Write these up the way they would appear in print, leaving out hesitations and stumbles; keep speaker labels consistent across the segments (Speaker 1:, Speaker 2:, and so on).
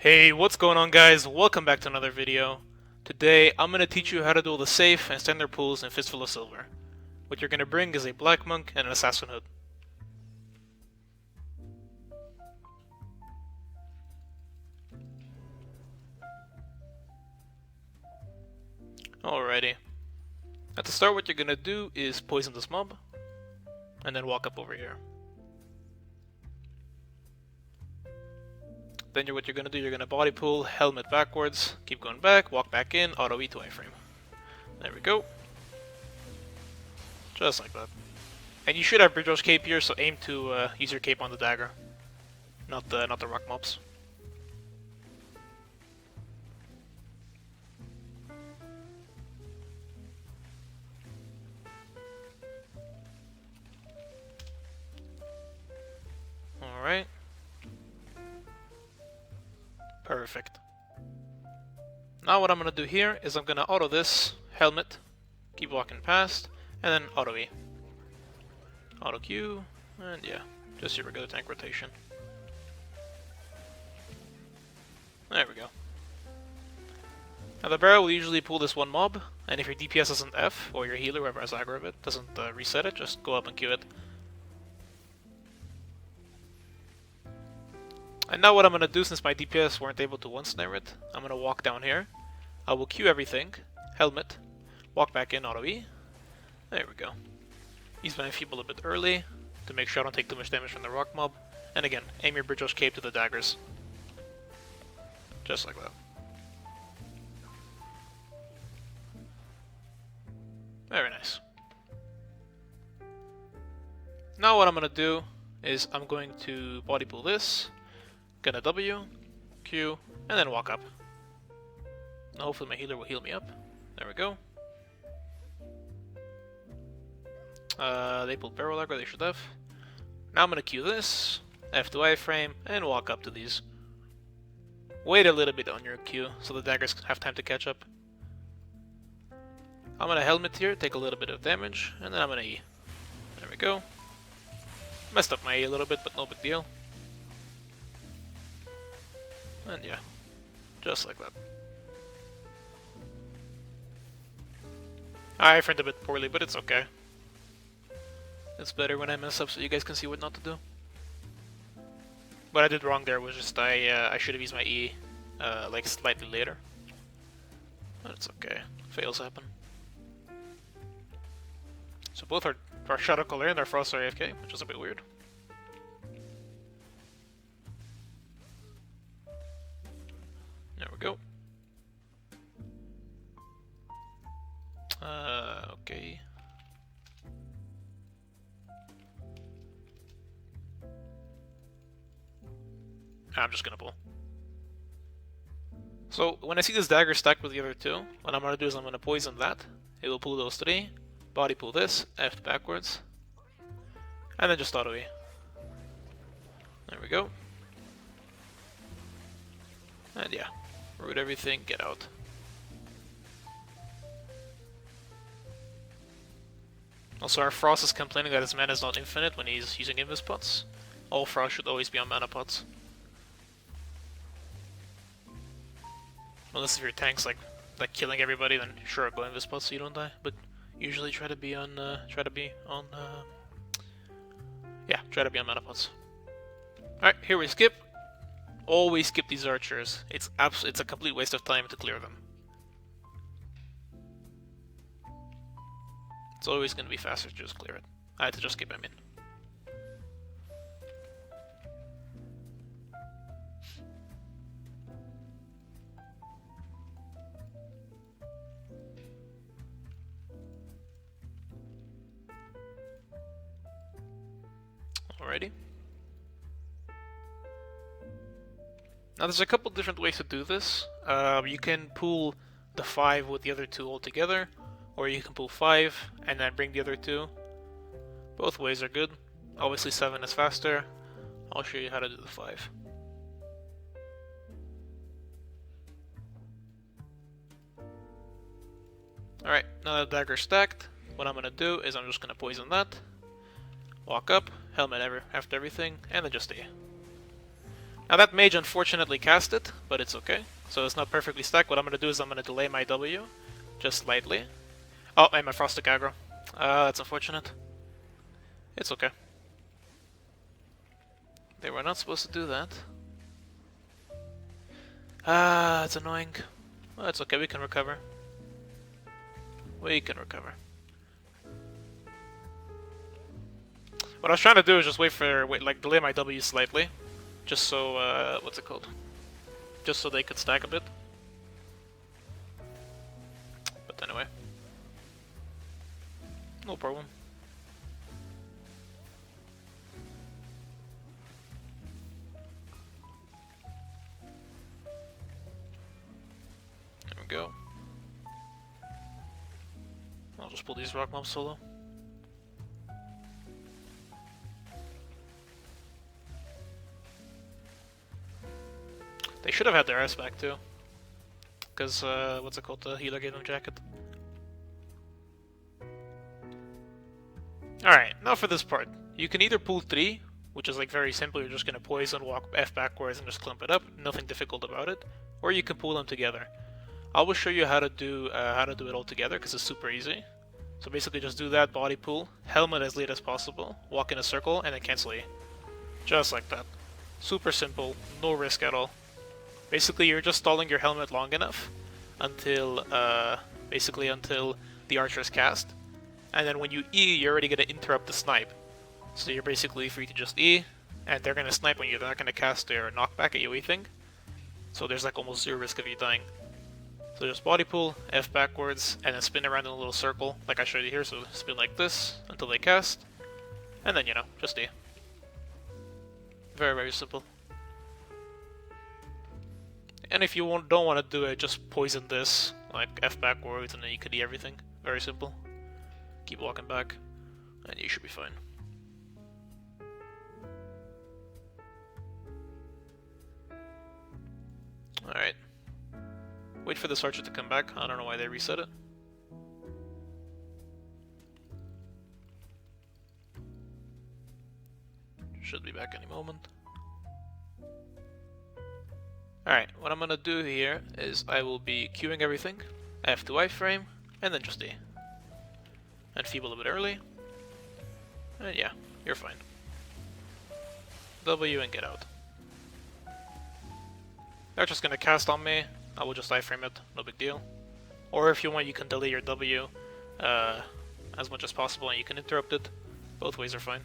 Speaker 1: Hey, what's going on guys? Welcome back to another video. Today, I'm going to teach you how to do the safe and standard pulls in Fistful of Silver. What you're going to bring is a Black Monk and an Assassin Hood. Alrighty. At the start, what you're going to do is poison this mob, and then walk up over here. Then what you're going to do, you're going to body pull, helmet backwards, keep going back, walk back in, auto E to iframe. There we go. Just like that. And you should have Bridge Rush cape here, so aim to use your cape on the dagger, not the rock mobs. Alright. Perfect. Now what I'm going to do here is I'm going to auto this, helmet, keep walking past, and then auto E. Auto Q, and yeah, just your regular tank rotation. There we go. Now the barrel will usually pull this one mob, and if your DPS doesn't F, or your healer, whoever has aggro of it, doesn't reset it, just go up and Q it. And now what I'm going to do, since my DPS weren't able to one-snare it, I'm going to walk down here. I will Q everything, helmet, walk back in, auto E. There we go. Use my enfeeble a bit early, to make sure I don't take too much damage from the rock mob. And again, aim your Bridge Rush cape to the daggers. Just like that. Very nice. Now what I'm going to do is I'm going to body pull this, gonna W, Q, and then walk up. Now hopefully my healer will heal me up. There we go. They pulled barrel aggro, they should have. Now I'm gonna Q this, F to iframe, and walk up to these. Wait a little bit on your Q, so the daggers have time to catch up. I'm gonna helmet here, take a little bit of damage, and then I'm gonna E. There we go. Messed up my E a little bit, but no big deal. And yeah, just like that. I framed a bit poorly, but it's okay. It's better when I mess up so you guys can see what not to do. What I did wrong there was just I should have used my E like slightly later. But it's okay. Fails happen. So both our Shadow Caller and our Frost are AFK, which is a bit weird. There we go. Okay. I'm just gonna pull. So, when I see this dagger stacked with the other two, what I'm gonna do is I'm gonna poison that. It will pull those three. Body pull this, F backwards. And then just auto E. There we go. And yeah. Root everything, get out. Also, our Frost is complaining that his mana is not infinite when he's using invis pots. All Frost should always be on mana pots. Unless if your tank's like killing everybody, then sure, go invis pots so you don't die. But usually try to be on mana pots. Alright, here we skip. Always skip these archers. It's a complete waste of time to clear them. It's always going to be faster to just clear it. I had to just skip him in. Alrighty. Now there's a couple different ways to do this. You can pull the 5 with the other 2 all together, or you can pull 5 and then bring the other 2. Both ways are good. Obviously 7 is faster. I'll show you how to do the 5. Alright, now that the dagger's stacked, what I'm gonna do is I'm just gonna poison that. Walk up, helmet after everything, and then just stay. Now that mage unfortunately cast it, but it's okay. So it's not perfectly stacked. What I'm going to do is I'm going to delay my W, just slightly. Oh, and my Frostic aggro. That's unfortunate. It's okay. They were not supposed to do that. It's annoying. Well, it's okay, we can recover. We can recover. What I was trying to do is just delay my W slightly. Just so, what's it called? Just so they could stack a bit. But anyway. No problem. There we go. I'll just pull these rock mobs solo. They should have had their ass back too. Because, what's it called? The healer gave them jacket. Alright, now for this part. You can either pull 3, which is like very simple, you're just gonna poison, walk F backwards and just clump it up, nothing difficult about it. Or you can pull them together. I will show you how to do it all together, because it's super easy. So basically just do that, body pull, helmet as late as possible, walk in a circle, and then cancel E. Just like that. Super simple, no risk at all. Basically you're just stalling your helmet long enough until, until the archer is cast. And then when you E, you're already going to interrupt the snipe. So you're basically free to just E, and they're going to snipe on you. They're not going to cast their knockback AoE thing. So there's like almost zero risk of you dying. So just body pull, F backwards, and then spin around in a little circle, like I showed you here. So spin like this until they cast, and then, you know, just E. Very, very simple. And if you don't want to do it, just poison this, like F backwards, and then you can E everything. Very simple. Keep walking back, and you should be fine. Alright. Wait for this archer to come back. I don't know why they reset it. Should be back any moment. Alright, what I'm gonna do here is I will be queuing everything, F to iframe, and then just E. And feeble a bit early. And yeah, you're fine. W and get out. They're just gonna cast on me. I will just iframe it, no big deal. Or if you want, you can delay your W as much as possible and you can interrupt it. Both ways are fine.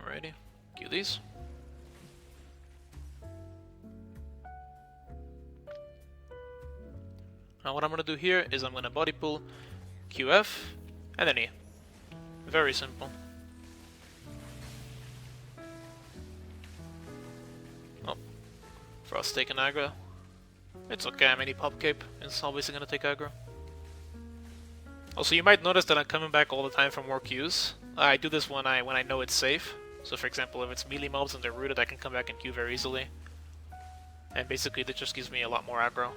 Speaker 1: Alrighty, cue these. Now what I'm going to do here is I'm going to body pull, QF, and then E. Very simple. Oh, Frost taking aggro. It's okay, I'm any pop cape, it's obviously going to take aggro. Also, you might notice that I'm coming back all the time for more Qs. I do this when I know it's safe. So for example, if it's melee mobs and they're rooted, I can come back and Q very easily. And basically, that just gives me a lot more aggro.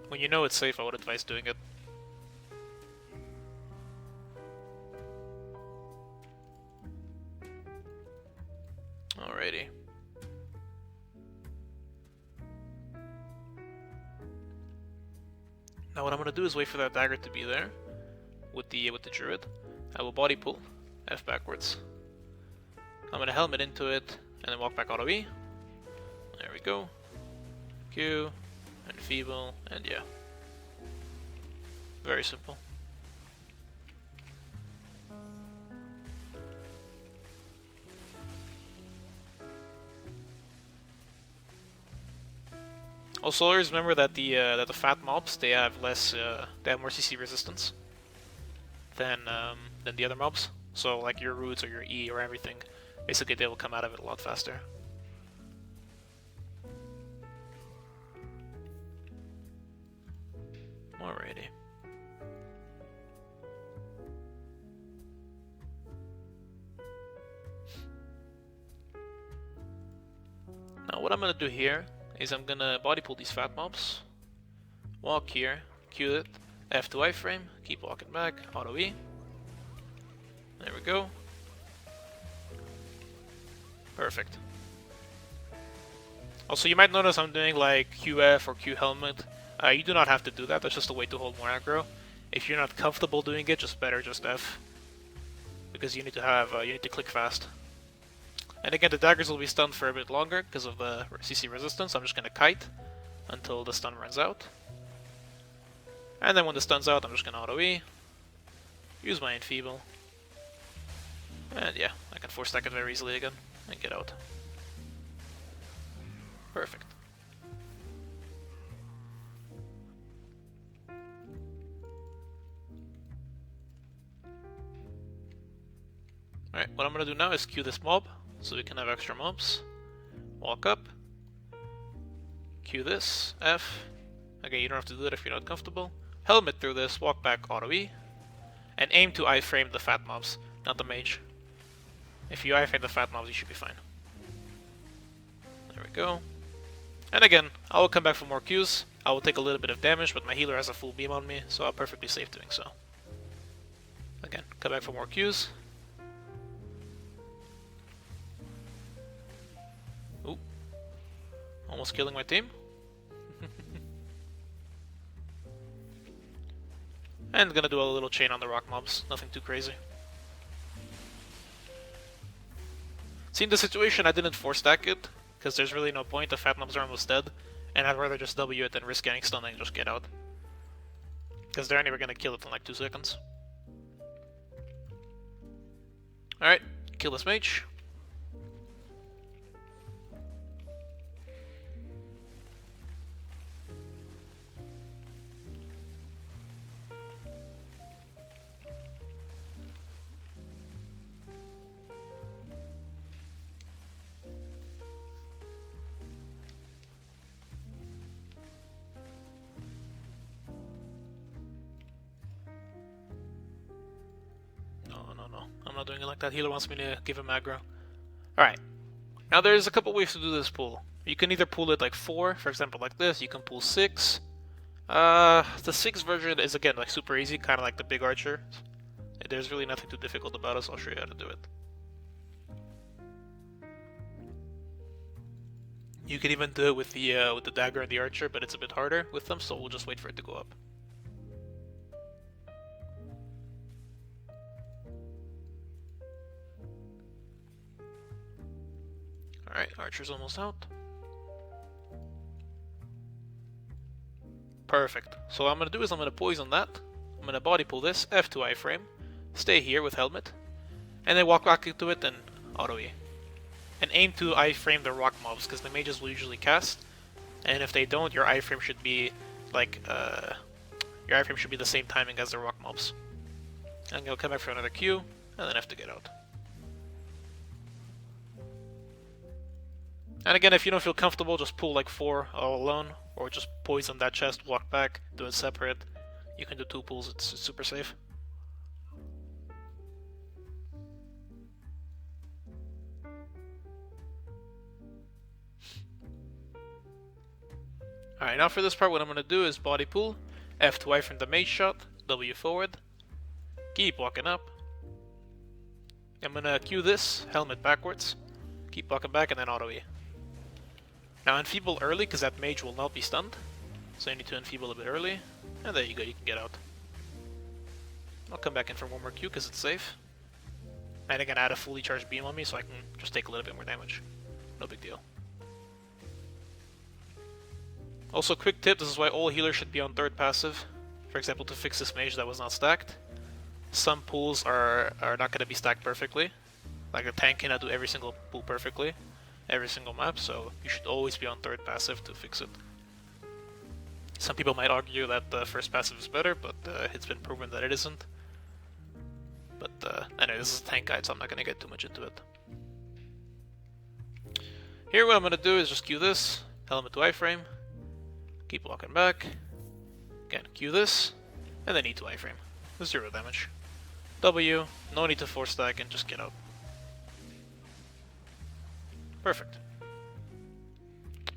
Speaker 1: When you know it's safe, I would advise doing it. Alrighty. Now what I'm gonna do is wait for that dagger to be there with the druid. I will body pull, F backwards. I'm gonna helmet into it and then walk back auto E. There we go. Q and feeble and yeah. Very simple. Also, always remember that the fat mobs they have more CC resistance than the other mobs. So like your roots or your E or everything, basically they will come out of it a lot faster. Alrighty. what I'm gonna do here is I'm gonna body pull these fat mobs, walk here, Q it, F to iframe, keep walking back, auto E. There we go. Perfect. Also, you might notice I'm doing like QF or Q helmet. You do not have to do that, that's just a way to hold more aggro. If you're not comfortable doing it, just F. Because you need to click fast. And again, the daggers will be stunned for a bit longer because of the CC resistance. I'm just gonna kite until the stun runs out. And then when the stun's out, I'm just gonna auto E. Use my enfeeble. And yeah, I can 4-stack it very easily again and get out. Perfect. Alright, what I'm gonna do now is queue this mob, so we can have extra mobs. Walk up. Queue this, F. Again, you don't have to do it if you're not comfortable. Helmet through this, walk back, auto E. And aim to iframe the fat mobs, not the mage. If you iframe the fat mobs, you should be fine. There we go. And again, I will come back for more Qs. I will take a little bit of damage, but my healer has a full beam on me, so I'm perfectly safe doing so. Again, come back for more Qs. Ooh. Almost killing my team. And gonna do a little chain on the rock mobs, nothing too crazy. Seeing the situation, I didn't 4-stack it, because there's really no point, the fat mobs are almost dead, and I'd rather just W it than risk getting stunned and just get out. Because they're never gonna kill it in like 2 seconds. Alright, kill this mage. No, I'm not doing it like that. Healer wants me to give him aggro. Alright. Now there's a couple ways to do this pull. You can either pull it like 4, for example like this. You can pull 6. The 6 version is again like super easy, kind of like the big archer. There's really nothing too difficult about it, so I'll show you how to do it. You can even do it with the dagger and the archer, but it's a bit harder with them, so we'll just wait for it to go up. Alright, archer's almost out. Perfect. So what I'm going to do is I'm going to poison that. I'm going to body pull this, F to iframe, stay here with helmet, and then walk back into it and auto E. And aim to iframe the rock mobs, because the mages will usually cast, and if they don't, your iframe should be like, your iframe should be the same timing as the rock mobs. And you'll come back for another Q, and then F to get out. And again, if you don't feel comfortable, just pull like 4 all alone, or just poison that chest, walk back, do it separate. You can do 2 pulls, it's super safe. Alright, now for this part what I'm going to do is body pull, F to iframe the mage shot, W forward, keep walking up. I'm going to Q this, helmet backwards, keep walking back and then auto E. Now enfeeble early, because that mage will not be stunned. So you need to enfeeble a bit early. And there you go, you can get out. I'll come back in for one more Q, because it's safe. And again, add a fully charged beam on me, so I can just take a little bit more damage. No big deal. Also, quick tip, this is why all healers should be on 3rd passive. For example, to fix this mage that was not stacked. Some pulls are not going to be stacked perfectly. Like a tank cannot do every single pull perfectly. Every single map, so you should always be on 3rd passive to fix it. Some people might argue that the 1st passive is better, but it's been proven that it isn't. But anyway, this is a tank guide, so I'm not going to get too much into it. Here what I'm going to do is just Q this, helmet to iframe, keep walking back, again Q this, and then E to iframe. 0 damage. W, no need to 4-stack and just get out. Perfect.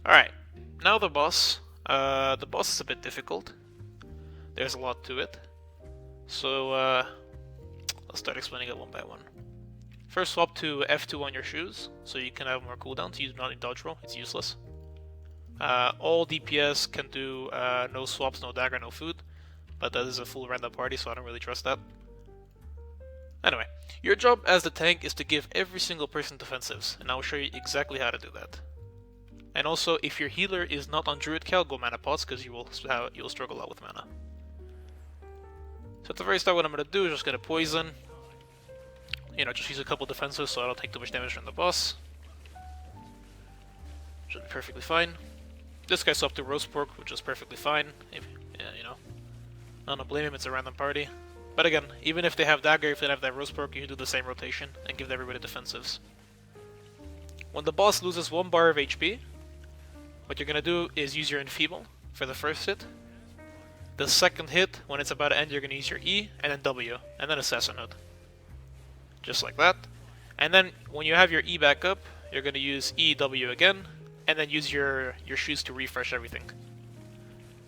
Speaker 1: Alright, now the boss. The boss is a bit difficult. There's a lot to it. So, let's start explaining it one by one. First, swap to F2 on your shoes, so you can have more cooldowns. You do not need dodge roll, it's useless. All DPS can do no swaps, no dagger, no food, but that is a full random party, so I don't really trust that. Anyway, your job as the tank is to give every single person defensives, and I will show you exactly how to do that. And also, if your healer is not on Druid Cal, go mana pots, because you will struggle a lot with mana. So at the very start, what I'm going to do is just get a poison. You know, just use a couple defensives so I don't take too much damage from the boss. Should be perfectly fine. This guy's up to roast pork, which is perfectly fine. If, yeah, you know, I don't blame him, it's a random party. But again, even if they have dagger, if they have that roast pork, you can do the same rotation and give everybody defensives. When the boss loses 1 bar of HP, what you're gonna do is use your Enfeeble for the first hit. The second hit, when it's about to end, you're gonna use your E, and then W, and then Assassin Hood. Just like that. And then, when you have your E back up, you're gonna use E, W again, and then use your shoes to refresh everything.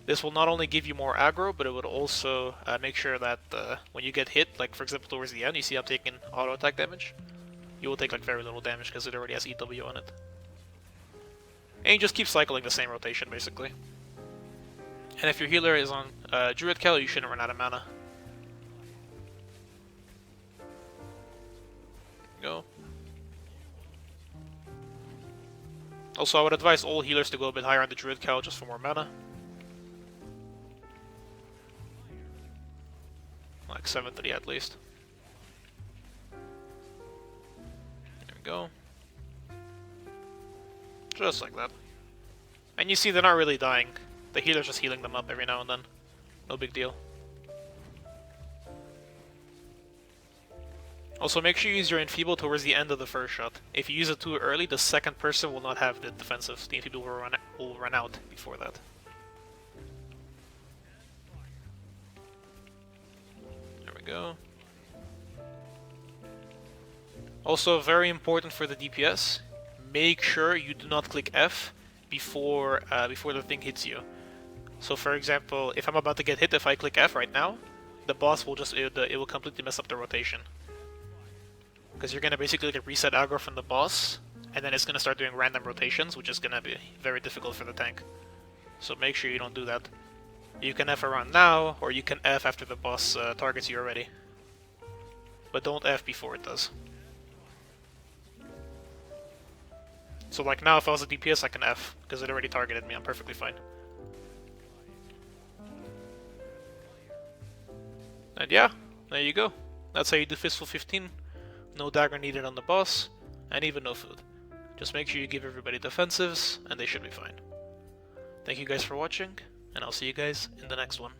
Speaker 1: This will not only give you more aggro, but it would also make sure that when you get hit, like for example towards the end, you see I'm taking auto attack damage, you will take like very little damage because it already has EW on it. And you just keep cycling the same rotation basically. And if your healer is on Druid Cal, you shouldn't run out of mana. Go. Also, I would advise all healers to go a bit higher on the Druid Cal just for more mana. Like 730 at least. There we go. Just like that. And you see they're not really dying. The healer's just healing them up every now and then. No big deal. Also, make sure you use your Enfeeble towards the end of the first shot. If you use it too early, the second person will not have the defensive. The Enfeeble will run out before that. There we go. Also, very important for the DPS, make sure you do not click F before the thing hits you. So for example, if I'm about to get hit, if I click F right now, the boss will just, it will completely mess up the rotation. Because you're going to basically get reset aggro from the boss, and then it's going to start doing random rotations, which is going to be very difficult for the tank. So make sure you don't do that. You can F around now, or you can F after the boss targets you already. But don't F before it does. So like now, if I was a DPS, I can F, because it already targeted me, I'm perfectly fine. And yeah, there you go. That's how you do Fistful 15. No dagger needed on the boss, and even no food. Just make sure you give everybody defensives, and they should be fine. Thank you guys for watching, and I'll see you guys in the next one.